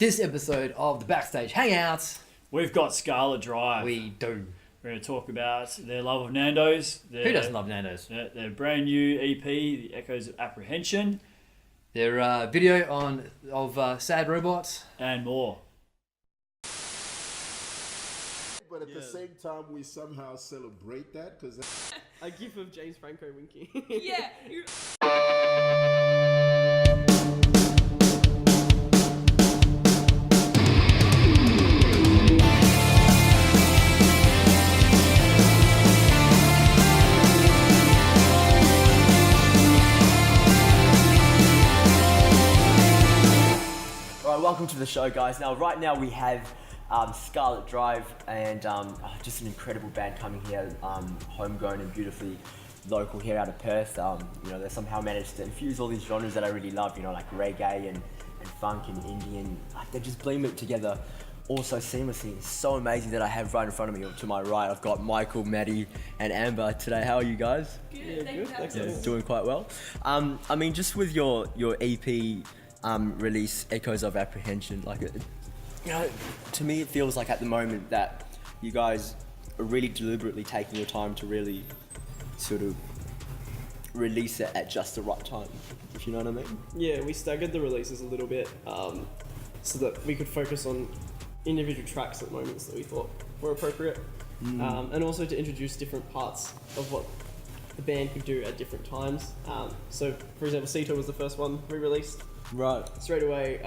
this episode of the Backstage Hangout. We've got Scarlet Drive. We do. We're going to talk about their love of Nando's. Who doesn't love Nando's? Their brand new EP, The Echoes of Apprehension. Their video of Sad Robots. And more. But at the same time, we somehow celebrate that because A gif of James Franco winking. Yeah. Alright, welcome to the show, guys. Now, right now we have Scarlet Drive and just an incredible band coming here, homegrown and beautifully local here out of Perth. They somehow managed to infuse all these genres that I really love, like reggae and funk and Indian. Like, they just blend it together all so seamlessly. It's so amazing that I have right in front of me, to my right, I've got Michael, Maddie and Amber today. How are you guys? Good, thank you. Doing quite well. Just with your EP release, Echoes of Apprehension, to me it feels like at the moment that you guys are really deliberately taking your time to really sort of release it at just the right time, if you know what I mean. Yeah, we staggered the releases a little bit so that we could focus on individual tracks at moments that we thought were appropriate, and also to introduce different parts of what the band could do at different times. So, for example, Sito was the first one we released. Right. Straight away,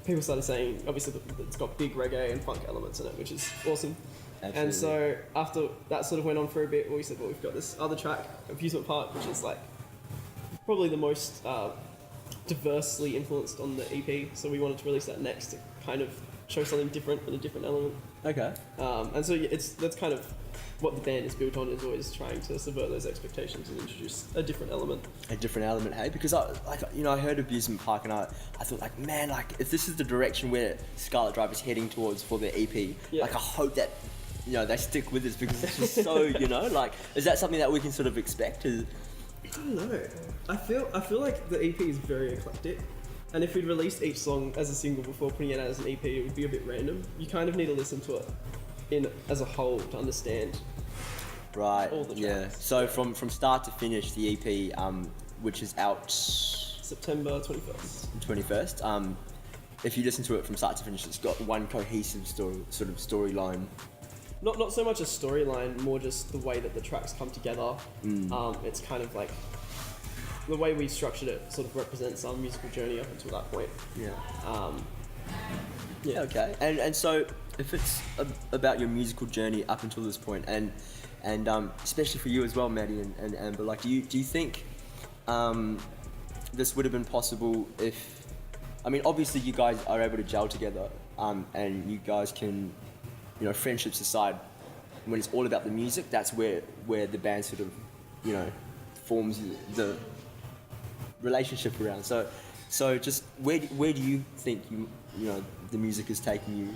people started saying, obviously, that it's got big reggae and funk elements in it, which is awesome. Absolutely. And so after that sort of went on for a bit, we said, well, we've got this other track, Amusement Park, which is probably the most diversely influenced on the EP. So we wanted to release that next to kind of show something different and a different element. Okay. And so that's kind of what the band is built on, is always trying to subvert those expectations and introduce a different element. A different element, hey? Because I heard Amusement Park and I thought if this is the direction where Scarlet Drive is heading towards for their EP, I hope that they stick with this, because it's just so is that something that we can sort of expect? I don't know. I feel like the EP is very eclectic, and if we'd released each song as a single before putting it out as an EP, it would be a bit random. You kind of need to listen to it as a whole to understand. Right. All the yeah. tracks. So from start to finish, the EP, which is out September 21st. 21st. If you listen to it from start to finish, it's got one cohesive storyline. Not so much a storyline, more just the way that the tracks come together. It's kind of like the way we structured it sort of represents our musical journey up until that point. Yeah. Yeah. Okay. And so if it's about your musical journey up until this point, and especially for you as well, Maddie and Amber, do you think this would have been possible if, obviously you guys are able to gel together, and you guys can, friendships aside, when it's all about the music, that's where the band sort of, forms the relationship around. So just where do you think the music is taking you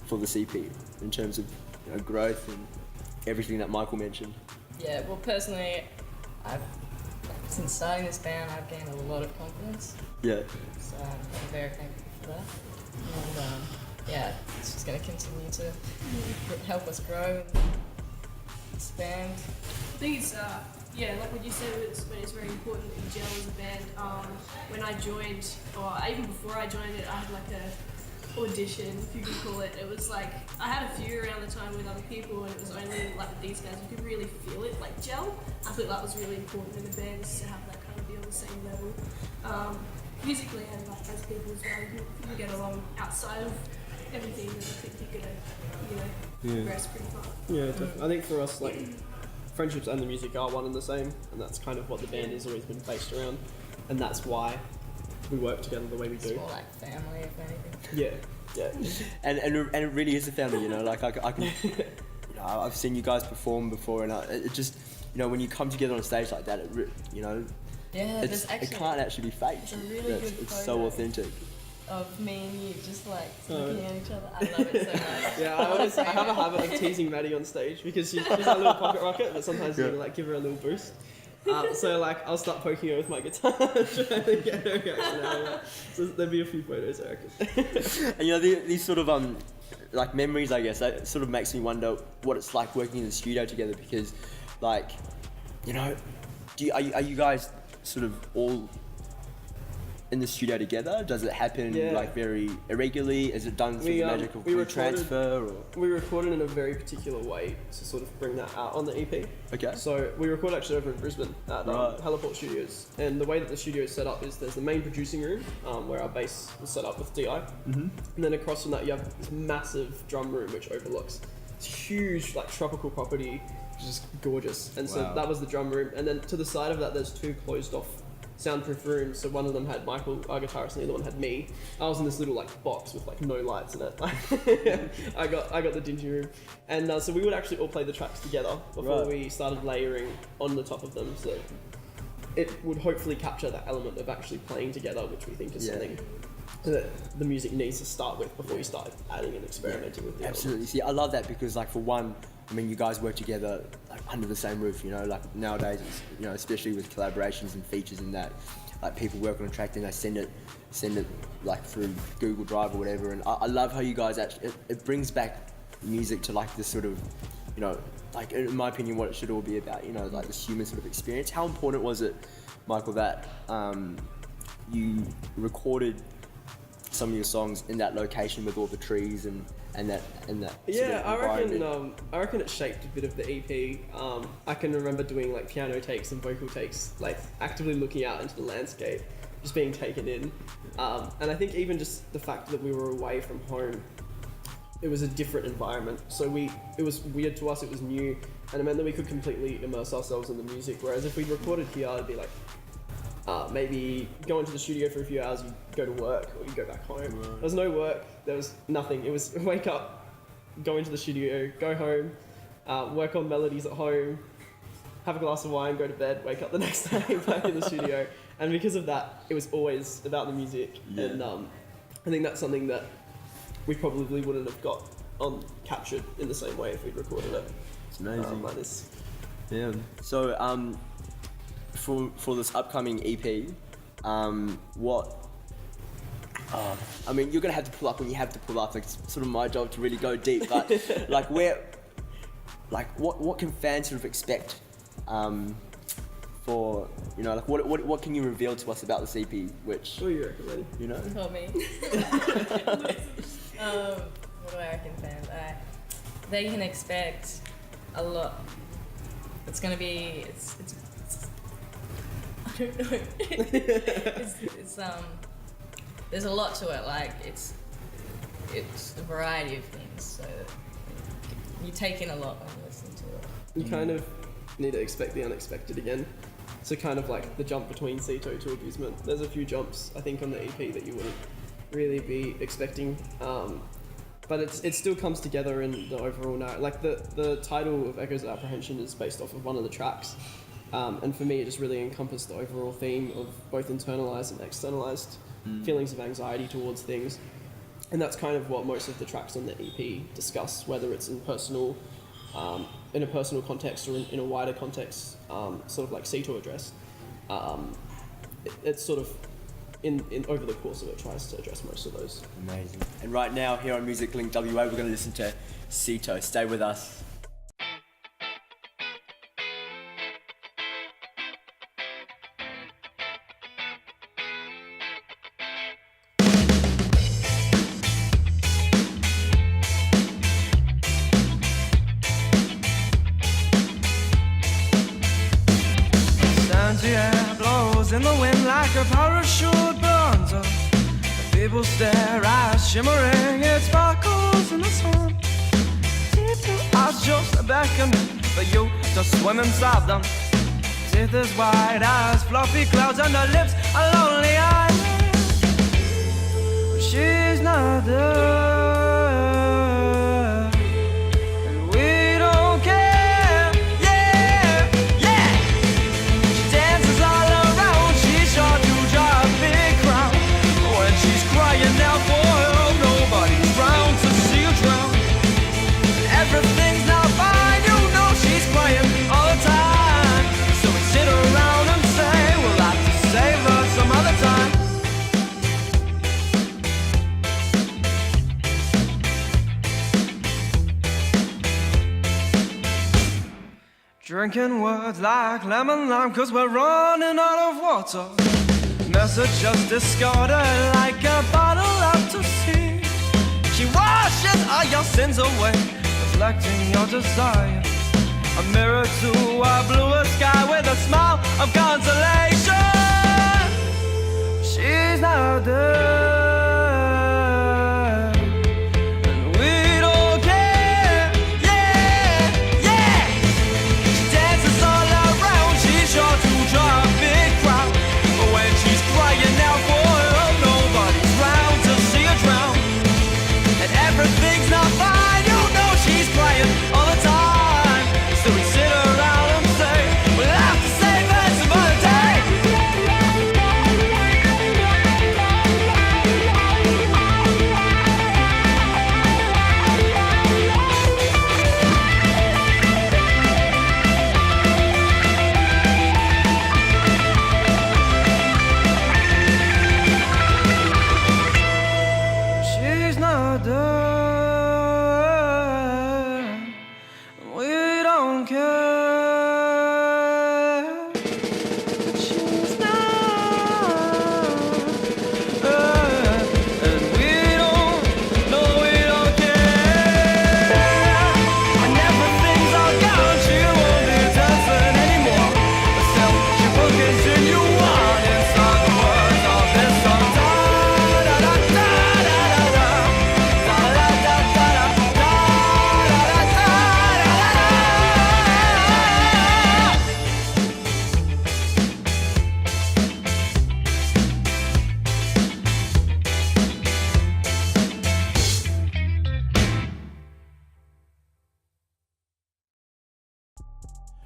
for this EP in terms of growth and everything that Michael mentioned? Yeah, well, personally, since starting this band, I've gained a lot of confidence. Yeah. So I'm very thankful for that. And it's just going to continue to help us grow and expand. I think it's, like what you said, it's very important that you gel as a band. When I joined, or even before I joined it, I had a audition, if you could call it. It was I had a few around the time with other people, and it was only with these guys you could really feel it, gel. I thought that was really important in the band, is to have that kind of be on the same level. Musically and as people as well, you can get along outside of everything, and I think you're gonna, progress pretty far. Yeah, definitely. I think for us, friendships and the music are one and the same, and that's kind of what the band has always been based around, and that's why we work together the way we do. It's more like family, if anything. Yeah. And it really is a family, I can, I've seen you guys perform before, and it just, when you come together on a stage like that, it can't actually be fake. It's a really good it's so authentic. Of me and you just looking at each other. I love it so much. Yeah, I have a habit of teasing Maddie on stage because she's a little pocket rocket, but sometimes you give her a little boost. So like I'll start poking her with my guitar, trying to get her reaction out of it. So there'll be a few photos, I reckon. And you know, these sort of like memories, I guess, that sort of makes me wonder what it's like working in the studio together, because, like, you know, are you guys sort of all in the studio together? Does it happen like very irregularly? Is it done through the magic of transfer? Or? We recorded in a very particular way to sort of bring that out on the EP. Okay. So we recorded actually over in Brisbane at Heliport Studios, and the way that the studio is set up is there's the main producing room where our bass was set up with DI, and then across from that you have this massive drum room which overlooks this huge like tropical property, which is just gorgeous. And so that was the drum room, and then to the side of that there's two closed off soundproof rooms. So one of them had Michael, our guitarist, and the other one had me. I was in this little like box with like no lights in it. I got the dingy room, and so we would actually all play the tracks together before we started layering on the top of them. So it would hopefully capture that element of actually playing together, which we think is something that the music needs to start with before you start adding and experimenting with the Absolutely. elements. See, I love that because, like, for one, I mean, you guys work together like under the same roof, you know, like nowadays, it's, you know, especially with collaborations and features and that, like people work on a track and they send it like through Google Drive or whatever. And I love how you guys actually, it brings back music to like this sort of, you know, like in my opinion, what it should all be about, you know, like this human sort of experience. How important was it, Michael, that you recorded some of your songs in that location with all the trees and that Yeah, sort of I reckon it shaped a bit of the EP. I can remember doing like piano takes and vocal takes, like actively looking out into the landscape, just being taken in. And I think even just the fact that we were away from home, it was a different environment. So it was weird to us, it was new, and it meant that we could completely immerse ourselves in the music. Whereas if we recorded here, it'd be like, maybe go into the studio for a few hours, you go to work or you go back home. Right. There was no work, there was nothing. It was wake up, go into the studio, go home, work on melodies at home, have a glass of wine, go to bed, wake up the next day back in the studio. And because of that, it was always about the music. Yeah. And I think that's something that we probably wouldn't have got captured in the same way if we'd recorded it. It's amazing. Like this. Yeah. So for this upcoming EP, what? I mean, you're gonna have to pull up when you have to pull up. Like, it's sort of my job to really go deep. But like, what can fans sort of expect? For, you know, like what can you reveal to us about this EP? Which, what do you reckon, Lady? You know? Not me. What do I reckon, fans? They can expect a lot. It's gonna be. It's I don't know. it's there's a lot to it. Like it's a variety of things. So you take in a lot when you listen to it. You kind of need to expect the unexpected again. So kind of like the jump between Ceto to Abusement. There's a few jumps I think on the EP that you wouldn't really be expecting. But it still comes together in the overall narrative. Like the title of Echoes of Apprehension is based off of one of the tracks. And for me, it just really encompassed the overall theme of both internalized and externalized feelings of anxiety towards things. And that's kind of what most of the tracks on the EP discuss, whether it's in a personal context or in a wider context, sort of like Ceto addressed. It's sort of in over the course of it tries to address most of those. Amazing. And right now here on Music Link WA, we're going to listen to Ceto. Stay with us. Air blows in the wind like a parachute burns up. The people stare, eyes shimmering, it sparkles in the sun. Deep blue eyes just beckoning for you to swim inside them. Teeth as wide as fluffy clouds and her lips a lonely island. But she's not there. Now for help, nobody's round to see you drown. Everything's not fine, you know she's crying all the time. So we sit around Drinking words like lemon lime, cause we're running out of water. Message just discarded like a bottle out to sea. She washes all your sins away, reflecting your desires. A mirror to a bluer sky with a smile of consolation. She's not there, and we don't care. Yeah, yeah. She dances all around, she's sure to draw a big crowd. But when she's crying out for help, nobody's round to see her drown. And everything's not fine, you know she's crying all the time. So we sit around and say, we'll have to save her some other day. She's not there, we don't care. She's not there, and we don't care. When everything's all gone, she won't be dancing anymore. But still, she will continue on inside the words of this song.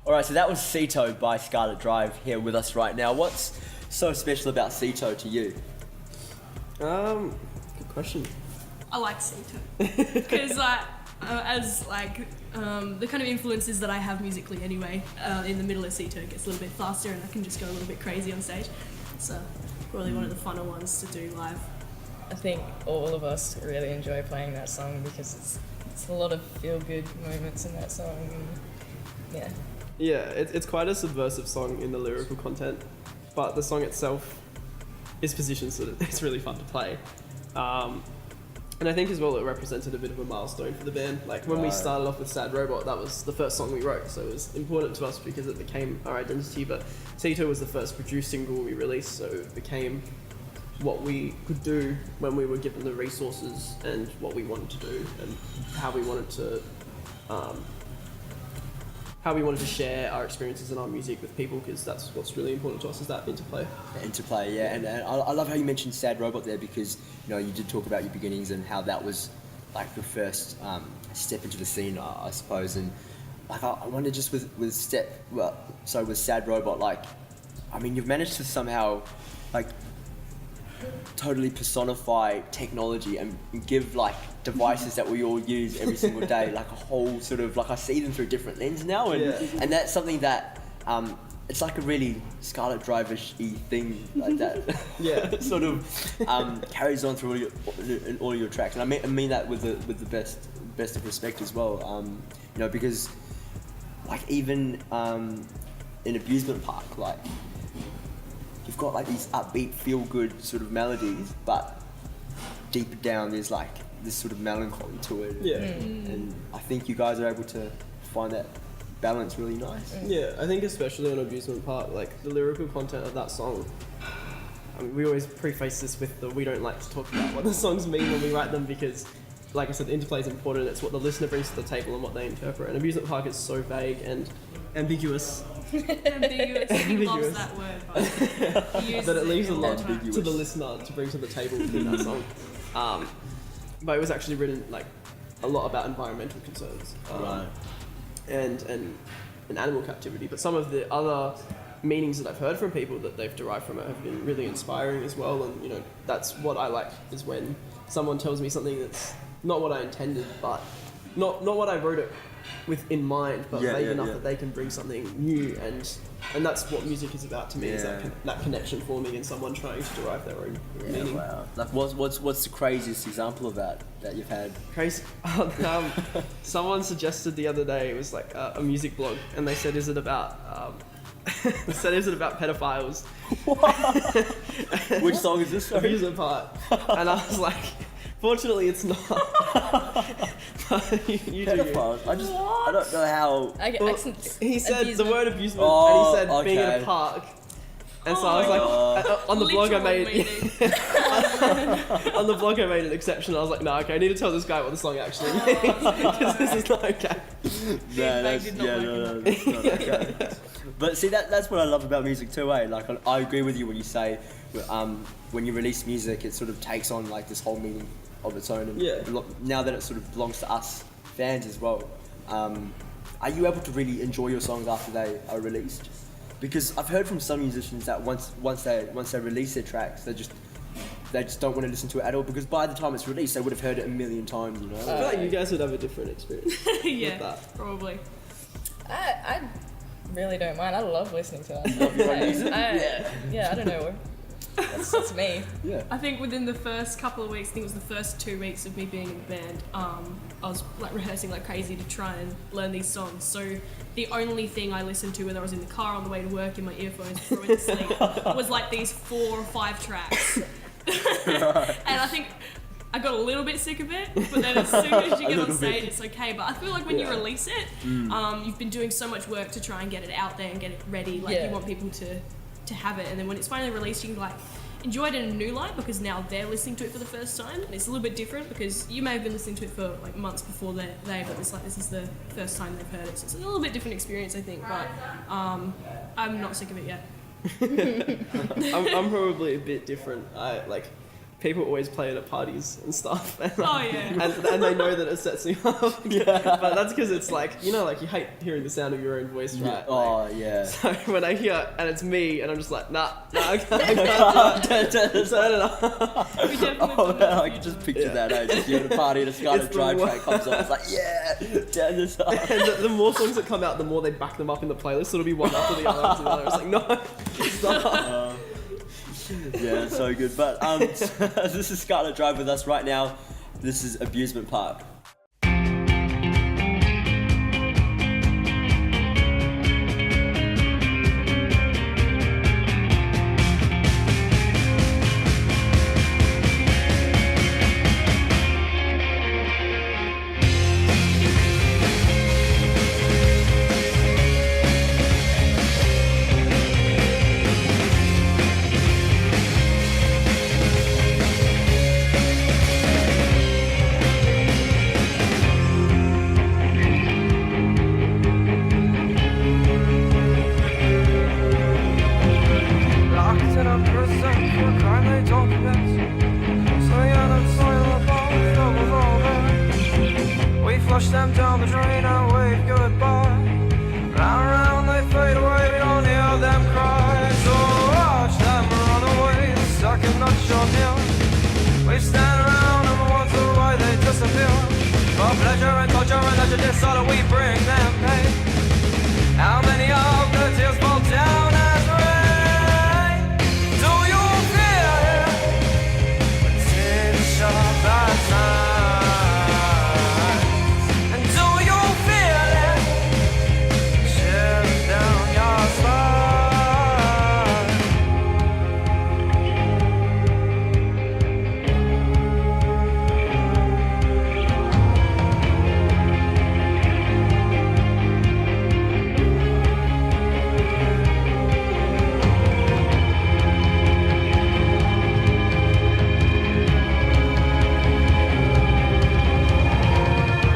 Alright, so that was Ceto by Scarlet Drive here with us right now. What's so special about Ceto to you? Good question. I like Ceto because as the kind of influences that I have musically anyway, in the middle of Ceto it gets a little bit faster and I can just go a little bit crazy on stage. So probably one of the funner ones to do live. I think all of us really enjoy playing that song because it's a lot of feel-good moments in that song. And yeah. Yeah, it's quite a subversive song in the lyrical content, but the song itself is positioned so that it's really fun to play. And I think as well it represented a bit of a milestone for the band. Like when we started off with Sad Robot, that was the first song we wrote, so it was important to us because it became our identity. But Ceto was the first produced single we released, so it became what we could do when we were given the resources and what we wanted to do and how we wanted to share our experiences and our music with people, because that's what's really important to us, is that interplay. Interplay, yeah. And I love how you mentioned Sad Robot there, because you know you did talk about your beginnings and how that was like the first step into the scene, I suppose. And like I wonder just with Sad Robot, like I mean you've managed to somehow like totally personify technology and give like devices that we all use every single day like a whole sort of like I see them through a different lens now, and and that's something that it's like a really Scarlet Drive-ish-y thing like that. Yeah. Sort of carries on through all your tracks, and I mean that with the best of respect as well. You know, because like even in Abusement Park, like you've got like these upbeat, feel-good sort of melodies, but deeper down there's like this sort of melancholy to it. Yeah. And I think you guys are able to find that balance really nice. Yeah, I think especially on Abusement Park, like the lyrical content of that song, I mean, we always preface this with we don't like to talk about what the songs mean when we write them, because like I said, the interplay is important. It's what the listener brings to the table and what they interpret. And Abusement Park is so vague and ambiguous. Ambiguous. He loves that word, but he uses that it leaves a all lot the time. to the listener to bring to the table within that song. But it was actually written like a lot about environmental concerns, and animal captivity. But some of the other meanings that I've heard from people that they've derived from it have been really inspiring as well. And you know, that's what I like, is when someone tells me something that's not what I intended, but not what I wrote it with in mind, but Yeah, vague yeah, enough yeah. that they can bring something new, and that's what music is about to me. Is Yeah. that connection forming in someone trying to derive their own meaning. Wow. Like, what's the craziest example of that you've had? Crazy. Someone suggested the other day, it was like a music blog, and they said, "Is it about?" Is it about pedophiles? Which song is this? Sorry? Amusement part. And I was like, fortunately, it's not. But you do you. Pedophiles. I don't know how. Well, Accent. he said the Abusement. word abusement, Oh, and he said being in okay. a park. And so I was like, on the blog I Literal made, meaning. on the blog I made an exception. I was like, no, okay, I need to tell this guy what the song actually means, because this is not okay. That's did not work that's not okay. But see, that's what I love about music too, eh? Like, I agree with you when you say, when you release music, it sort of takes on like this whole meaning of its own. And Yeah. now that it sort of belongs to us fans as well, are you able to really enjoy your songs after they are released? Because I've heard from some musicians that once they release their tracks, they just don't want to listen to it at all, because by the time it's released, they would have heard it a million times, you know? I feel like you guys would have a different experience. Yeah, that. probably. I really don't mind. I love listening to it. Love your own music? Yeah, I don't know. That's me. Yeah. I think within the first couple of weeks, I think it was the first 2 weeks of me being in the band, I was like rehearsing like crazy to try and learn these songs. So the only thing I listened to, whether I was in the car on the way to work in my earphones before I went to sleep, was like these 4 or 5 tracks. And I think I got a little bit sick of it, but then as soon as you get on stage, it's okay. But I feel like when you release it, you've been doing so much work to try and get it out there and get it ready. Like you want people to have it, and then when it's finally released, you can like enjoy it in a new light, because now they're listening to it for the first time, and it's a little bit different because you may have been listening to it for like months before they, but it's like this is the first time they've heard it, so it's a little bit different experience, I think. But I'm not sick of it yet. I'm probably a bit different. I like people always play it at parties and stuff. And, Oh yeah. and they know that it sets me off. But that's because it's like, you know, like you hate hearing the sound of your own voice, right? Oh, yeah. So when I hear and it's me and I'm just like, nah, I can't do it. So I don't know. We definitely Oh, put it in man, the I can just future. picture that, eh? Just you at a party and a Scarlet It's the Drive worst. track comes on. It's like, yeah, turn this up. And the more songs that come out, the more they back them up in the playlist. So it'll be one after the other after the other. It's like, no, stop. Yeah, so good. But this is Scarlet Drive with us right now. This is Abusement Park. Locked in a prison for a crime they don't commit. So you're the toilet bowl filled with all that. We flush them down the drain and wave goodbye. Round and round they fade away, we don't hear them cry. So watch them run away, the second that you're near. We stand around and wonder why they disappear. For pleasure and culture and leisure disorder, we bring them pain. How many of the tears fall down as rain? Do you feel it? Tinge of the time. And do you feel it? Shivering down your spine.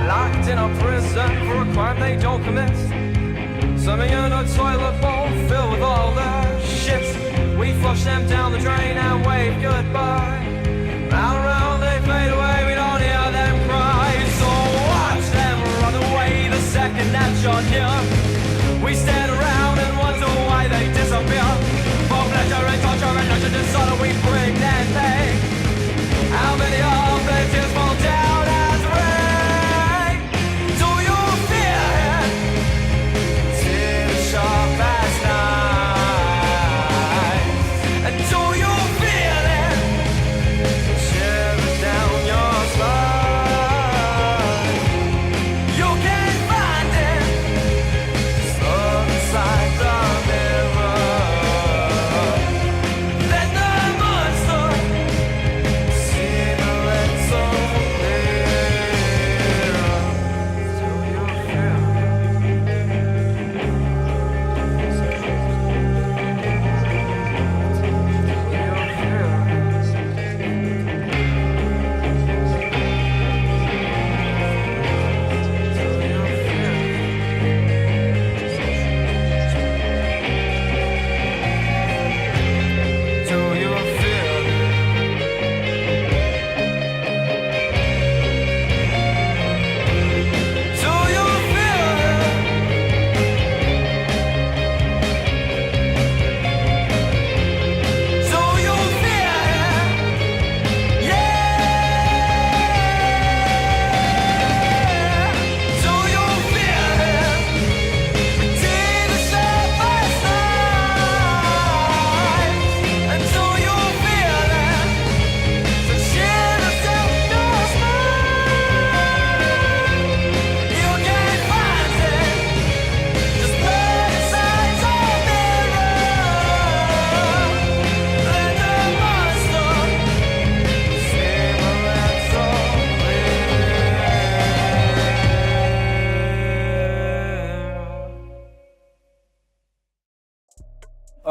Locked in a prison for a crime they don't commit. Some in a toilet bowl filled with all their shit. We flush them down the drain and wave goodbye. Round and round they fade away, we don't hear them cry. So watch them run away the second that you're near. We stand around and wonder why they disappear. For pleasure and culture and leisure disorder, we bring them pain. How many of their tears fall down as rain?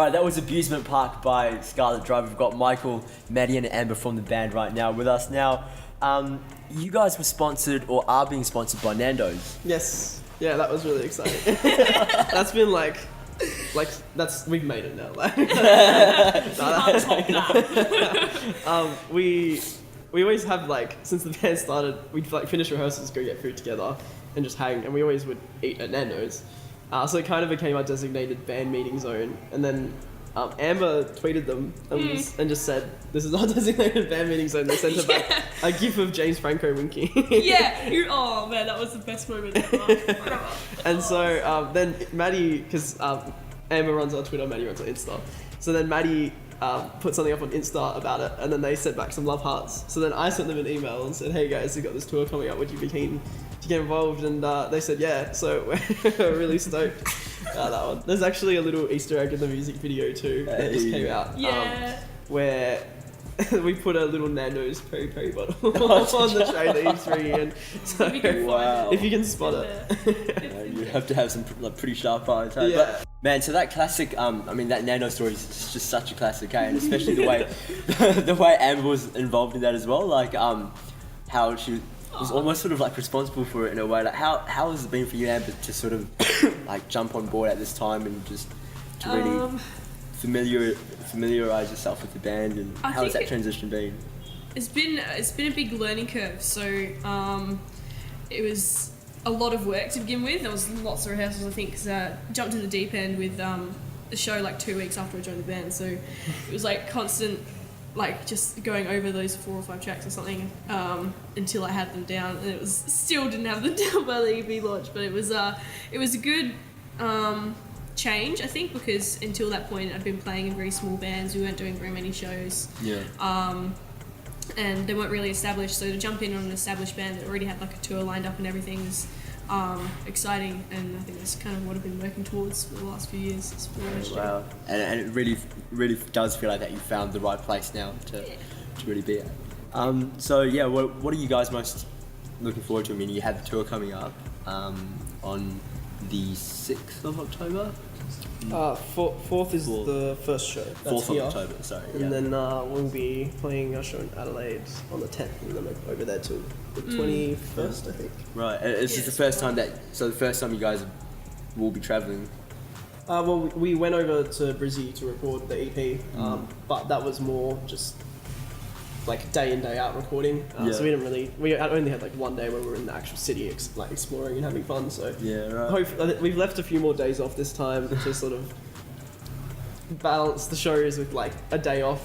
Alright, that was Abusement Park by Scarlet Drive. We've got Michael, Maddie and Amber from the band right now with us. Now, you guys were sponsored or are being sponsored by Nando's. Yes. Yeah, that was really exciting. That's been like we've made it now. Like, we always have like, since the band started, we'd like finish rehearsals, go get food together, and just hang. And we always would eat at Nando's. So it kind of became our designated band meeting zone. And then Amber tweeted them and just said, "This is our designated band meeting zone." They sent her back a gif of James Franco winking. Oh man, that was the best moment ever. And so then Maddie, because Amber runs on Twitter, Maddie runs on Insta. So then Maddie put something up on Insta about it, and then they sent back some love hearts. So then I sent them an email and said, "Hey guys, we've got this tour coming up. Would you be keen to get involved?" And they said yeah. So we're really stoked about that one. There's actually a little Easter egg in the music video too that just came out. Where we put a little Nando's peri peri bottle on the tray that he's bringing in. So if you can spot it. You have to have some pretty sharp eyes. Hey? Yeah. But, man, so that classic, that Nando story is just such a classic, hey? And especially the way the way Amber was involved in that as well, like how she was almost sort of like responsible for it in a way. Like how has it been for you, Amber, to sort of like jump on board at this time and just to really familiarize yourself with the band, and how has that transition been? It's been a big learning curve. So it was a lot of work to begin with. There was lots of rehearsals, I think, because I jumped in the deep end with the show like 2 weeks after I joined the band. So it was like constant, like just going over those 4 or 5 tracks or something until I had them down. And it was still didn't have them down by the EP launch, but it was a good change, I think, because until that point I'd been playing in very small bands. We weren't doing very many shows. And they weren't really established, so to jump in on an established band that already had like a tour lined up and everything was exciting, and I think that's kind of what I've been working towards for the last few years. It's really wow. And it really does feel like that you found the right place now to really be at. So yeah, what are you guys most looking forward to? I mean, you had the tour coming up on the 6th of October? 4th is the first show. That's 4th of October, sorry. And then we'll be playing a show in Adelaide on the 10th, and then over there till the 21st, I think. Right, is this the first time the first time you guys will be travelling? Well, we went over to Brizzy to record the EP, but that was more just like day in day out recording. So we only had like one day where we were in the actual city exploring and having fun. So hopefully we've left a few more days off this time to sort of balance the shows with like a day off,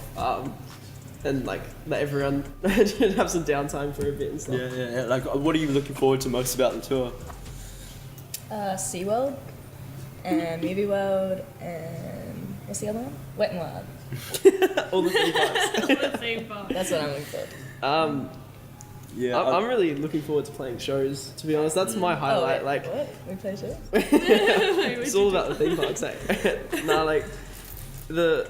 and like let everyone have some downtime for a bit and stuff. Yeah. Like, what are you looking forward to most about the tour? SeaWorld and Movie World and what's the other one? Wet n Wild. All the theme parks. That's what I'm looking forward to. I'm really looking forward to playing shows, to be honest. That's my highlight. What? We play shows? It's all about the theme parks, eh? Like the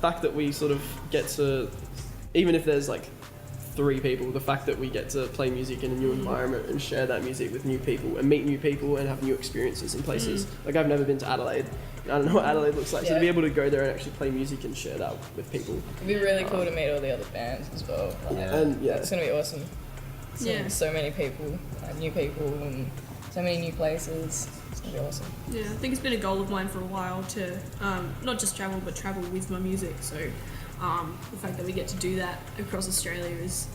fact that we sort of get to, even if there's like 3 people, the fact that we get to play music in a new environment and share that music with new people and meet new people and have new experiences in places. Like, I've never been to Adelaide. I don't know what Adelaide looks like, so to be able to go there and actually play music and share that with people. It'd be really cool to meet all the other bands as well. It's gonna be awesome. So many people, new people, and so many new places. It's gonna be awesome. Yeah, I think it's been a goal of mine for a while to not just travel, but travel with my music. So the fact that we get to do that across Australia is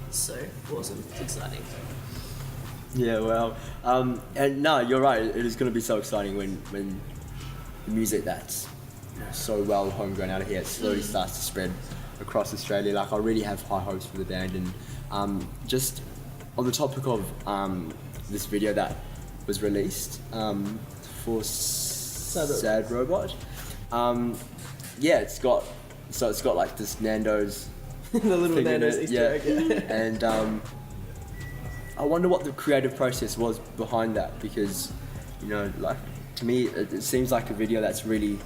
so awesome. It's exciting. Yeah, well, and no, you're right. It is going to be so exciting when the music that's so well homegrown out of here slowly starts to spread across Australia. Like, I really have high hopes for the band, and just on the topic of this video that was released for Sad Robot. It's got like this Nando's the little Nando's Easter egg. And I wonder what the creative process was behind that, because, you know, like, to me it seems like a video that's really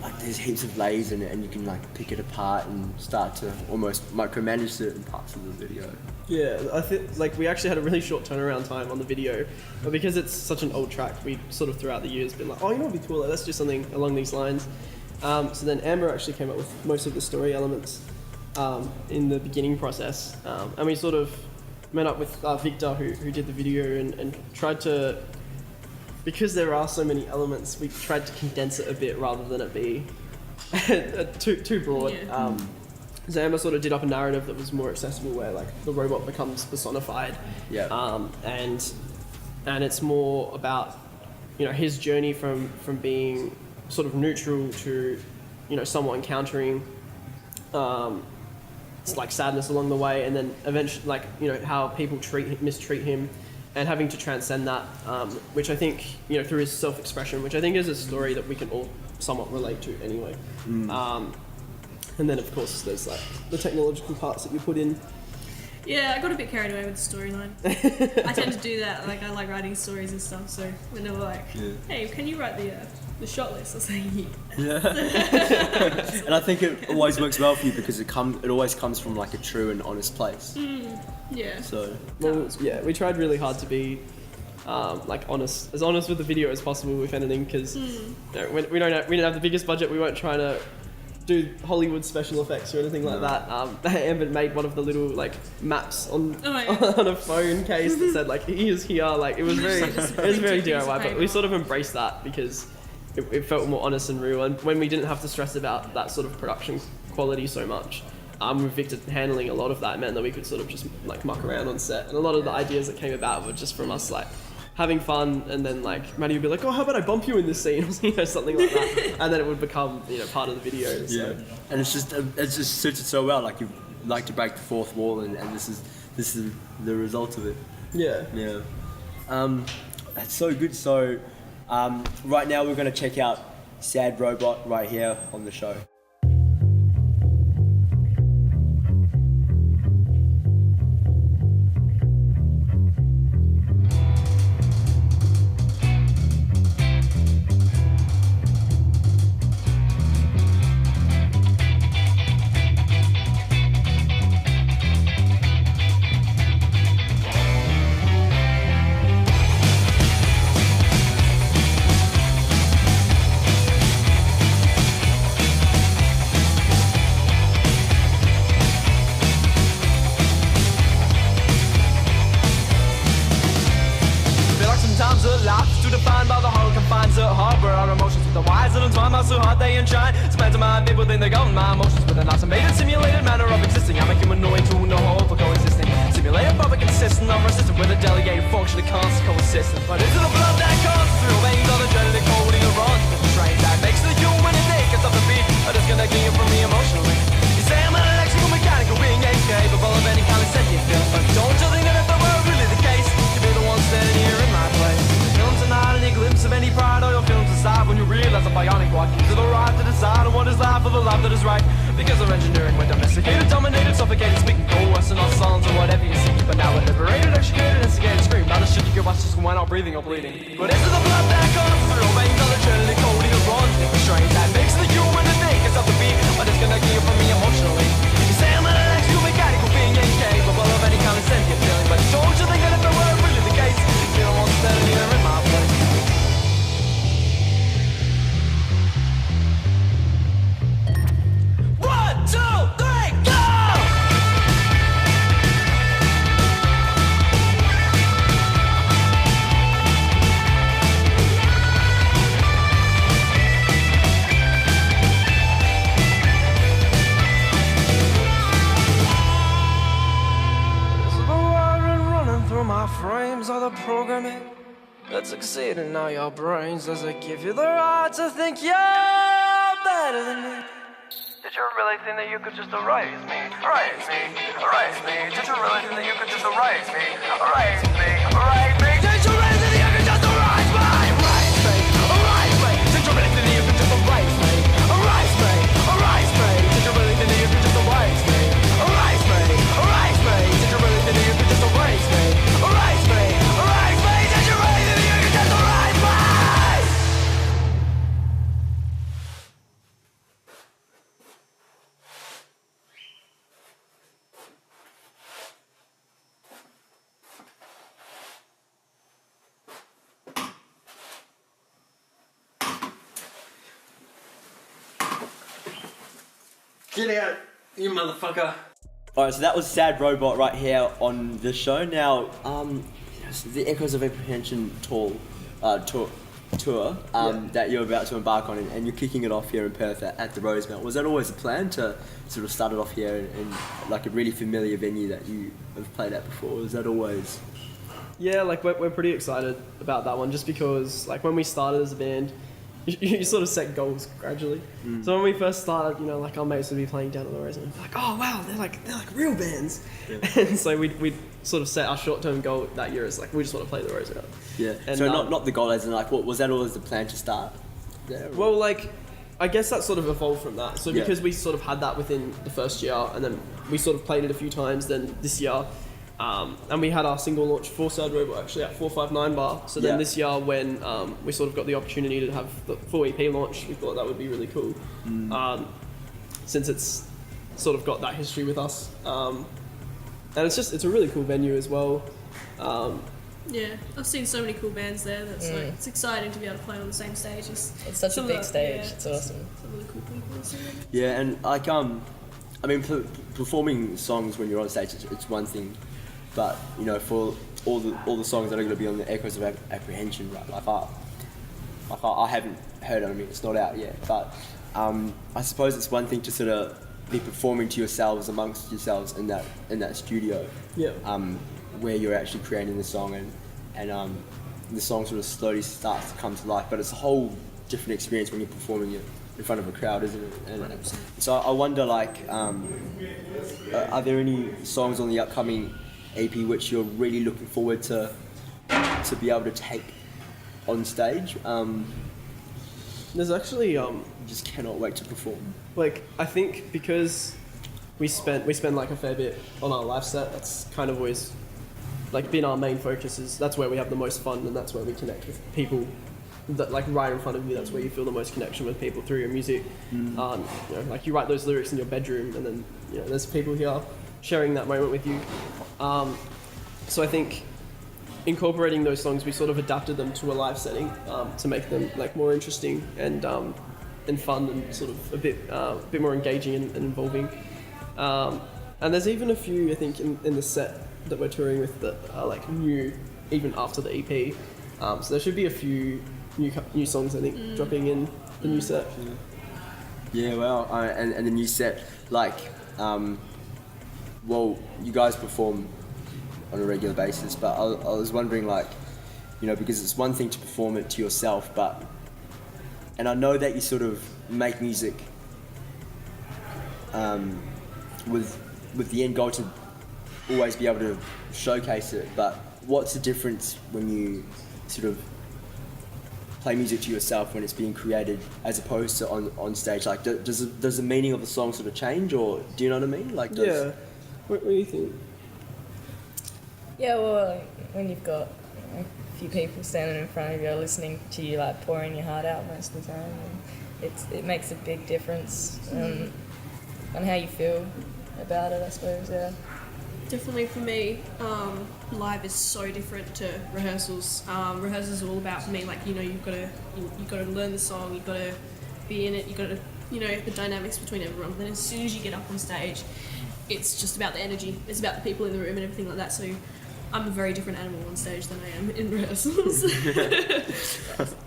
like there's heaps of layers in it, and you can like pick it apart and start to almost micromanage certain parts of the video. Yeah, I think like we actually had a really short turnaround time on the video, but because it's such an old track, we sort of throughout the years been like, oh, you know what'd be cool? Let's do something along these lines. So then Amber actually came up with most of the story elements in the beginning process, and we sort of met up with Victor, who did the video, and tried to, because there are so many elements, we tried to condense it a bit rather than it be too broad. Yeah. So Amber sort of did up a narrative that was more accessible, where like the robot becomes personified, and it's more about, you know, his journey from being sort of neutral to, you know, somewhat encountering like sadness along the way, and then eventually, like, you know, how people mistreat him, and having to transcend that, which I think, you know, through his self-expression, which I think is a story that we can all somewhat relate to anyway. And then of course there's like the technological parts that you put in. Yeah, I got a bit carried away with the storyline. I tend to do that. Like, I like writing stories and stuff. So when they were like, "Hey, can you write the shot list?" I was like, "Yeah." And I think it always works well for you because it always comes from like a true and honest place. Yeah. So Well, yeah, we tried really hard to be like as honest with the video as possible with editing, because you know, we didn't have the biggest budget. We weren't trying to do Hollywood special effects or anything like that. Amber made one of the little like maps on on a phone case that said like, he is here. Like, it was very DIY, but we sort of embraced that because it felt more honest and real. And when we didn't have to stress about that sort of production quality so much, with Victor handling a lot of that, meant that we could sort of just like muck around on set. And a lot of the ideas that came about were just from us like having fun, and then like Maddie would be like, "Oh, how about I bump you in this scene?" or you know, something like that, and then it would become, you know, part of the video. So. yeah, and it's just suited so well. Like, you like to break the fourth wall, and this is the result of it. Yeah. That's so good. So right now we're gonna check out Sad Robot right here on the show. So hard they entwine. Span to my people think they're going. My emotions with an automated simulated manner of existing. I'm a humanoid to no hope for coexisting. Simulated public consistent of resistant with a delegated function that can't coexist. But into the blood that comes through veins of the dreaded coding that runs with the train that makes the human innate gets off the beat. Disconnecting you from me emotionally. You say I'm an electrical mechanical being capable of any kind of sentient feeling. But don't you think that if that were really the case, you'd be the one standing here in my place? Films are not any glimpse of any pride or your films aside when you realize a bionic walk to the right to decide on what is life or the life that is right. Because of engineering, we're domesticated, dominated, suffocated, speaking coerced and not silence or whatever you see. But now we're liberated, extricated, instigated, scream. Now the shit you can watch just when I'm breathing or bleeding. But into the blood that comes through veins of the genetic coding that runs with the strain that makes the human innate gets off the beat. But disconnecting you from me emotionally. You say I'm an electrical mechanical being incapable of any kind of sentient feeling. But don't you think that if that were really the case, you don't want to stand here in my place? Frames are the programming that succeed in all your brains. Does it give you the right to think you're better than me? Did you really think that you could just erase me? Erase me, erase me. Did you really think that you could just erase me? Erase me, erase me. Did you really think that you could just erase me? Erase me, erase me. Did you really think that you could just erase me? Erase me, erase me. Did you really think that you could just erase me? Erase me, erase me. Did you really think that you could just erase me? Erase me, erase me. Did you really think that you could just erase me? Get out, you motherfucker. Alright, so that was Sad Robot right here on the show. Now, the Echoes of Apprehension tour that you're about to embark on, and you're kicking it off here in Perth at the Rosemount. Was that always a plan to sort of start it off here in like a really familiar venue that you have played at before? Was that always? Yeah, like we're pretty excited about that one, just because like when we started as a band, you sort of set goals gradually. So when we first started, you know, like our mates would be playing down at the Rosemount, like, oh wow, they're like real bands. Yeah. And so we'd sort of set our short-term goal that year as like, we just want to play the Rosemount. Yeah. And, so not the goal as in like, what was that always the plan to start? Yeah. Well, like, I guess that sort of evolved from that. So because we sort of had that within the first year, and then we sort of played it a few times, then this year, and we had our single launch for Sad Robot actually at 459 Bar. So then this year, when we sort of got the opportunity to have the full EP launch, we thought that would be really cool. Since it's sort of got that history with us. And it's a really cool venue as well. Yeah, I've seen so many cool bands there. That's like, it's exciting to be able to play on the same stage. It's such a big stage. It's awesome. Some really cool people. Yeah, and like I mean, performing songs when you're on stage, it's one thing, but you know, for all the songs that are going to be on the Echoes of Apprehension, right? Like I haven't heard it. I mean, it's not out yet, but I suppose it's one thing to sort of be performing to yourselves amongst yourselves in that studio. Yeah. Where you're actually creating the song and the song sort of slowly starts to come to life, but it's a whole different experience when you're performing it in front of a crowd, isn't it? And so I wonder, like, are there any songs on the upcoming EP which you're really looking forward to be able to take on stage? There's actually just cannot wait to perform. Like, I think because we spend like a fair bit on our live set, that's kind of always like been our main focus. Is that's where we have the most fun, and that's where we connect with people that like right in front of you. That's where you feel the most connection with people through your music. You know, like you write those lyrics in your bedroom, and then you know there's people here sharing that moment with you. So I think incorporating those songs, we sort of adapted them to a live setting to make them like more interesting and fun and sort of a bit more engaging and involving. And there's even a few, I think, in the set that we're touring with that are like new, even after the EP. So there should be a few new songs, I think, dropping in the new set. Yeah, well, and the new set, like, well, you guys perform on a regular basis, but I was wondering, like, you know, because it's one thing to perform it to yourself, and I know that you sort of make music with the end goal to always be able to showcase it, but what's the difference when you sort of play music to yourself when it's being created as opposed to on stage? Like, does the meaning of the song sort of change, or do you know what I mean? Like, yeah. What do you think? Yeah, well, when you've got a few people standing in front of you listening to you like pouring your heart out most of the time, and it makes a big difference on how you feel about it, I suppose. Yeah. Definitely for me, live is so different to rehearsals. Rehearsals are all about, for me, like, you know, you've got to learn the song, you've got to be in it, you've got to, you know, the dynamics between everyone. But then as soon as you get up on stage, it's just about the energy. It's about the people in the room and everything like that. So I'm a very different animal on stage than I am in rehearsals.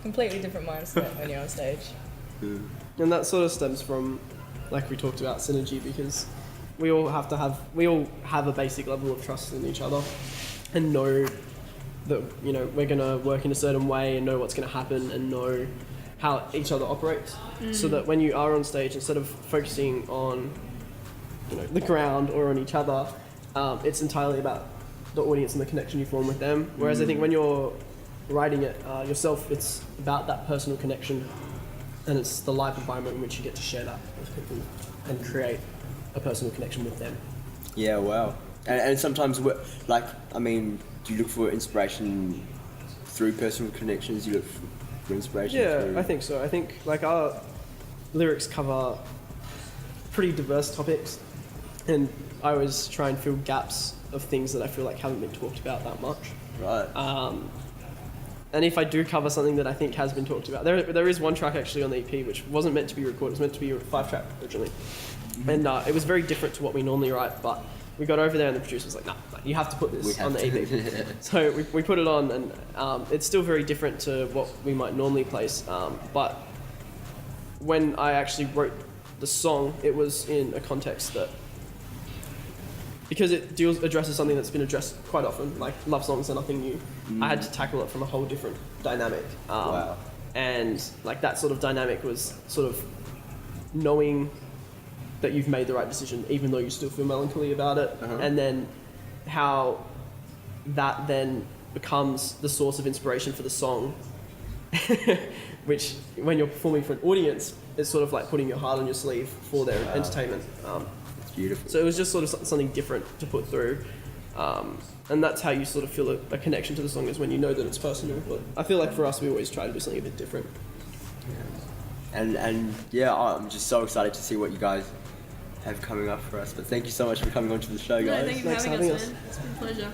Completely different mindset when you're on stage. And that sort of stems from, like we talked about, synergy, because we all have a basic level of trust in each other and know that, you know, we're going to work in a certain way and know what's going to happen and know how each other operates. So that when you are on stage, instead of focusing on, you know, the ground or on each other, it's entirely about the audience and the connection you form with them. Whereas I think when you're writing it yourself, it's about that personal connection, and it's the live environment in which you get to share that with people and create a personal connection with them. Yeah, wow. And sometimes, like, I mean, do you look for inspiration through personal connections? You look for inspiration through... I think so. I think, like, our lyrics cover pretty diverse topics, and I always try and fill gaps of things that I feel like haven't been talked about that much. Right. And if I do cover something that I think has been talked about, there is one track actually on the EP which wasn't meant to be recorded. It was meant to be a 5-track originally. And it was very different to what we normally write, but we got over there and the producer was like, nah, you have to put this on the EP. So we put it on, and it's still very different to what we might normally place. But when I actually wrote the song, it was in a context that, because it addresses something that's been addressed quite often, like love songs are nothing new. I had to tackle it from a whole different dynamic. Wow. And like that sort of dynamic was sort of knowing that you've made the right decision, even though you still feel melancholy about it, and then how that then becomes the source of inspiration for the song, which when you're performing for an audience, is sort of like putting your heart on your sleeve for their entertainment. It's beautiful. So it was just sort of something different to put through. And that's how you sort of feel a connection to the song, is when you know that it's personal. But I feel like for us, we always try to do something a bit different. And yeah, I'm just so excited to see what you guys have coming up for us. But thank you so much for coming onto the show, guys. No, thank you for Thanks having for us, having man. It's been a pleasure.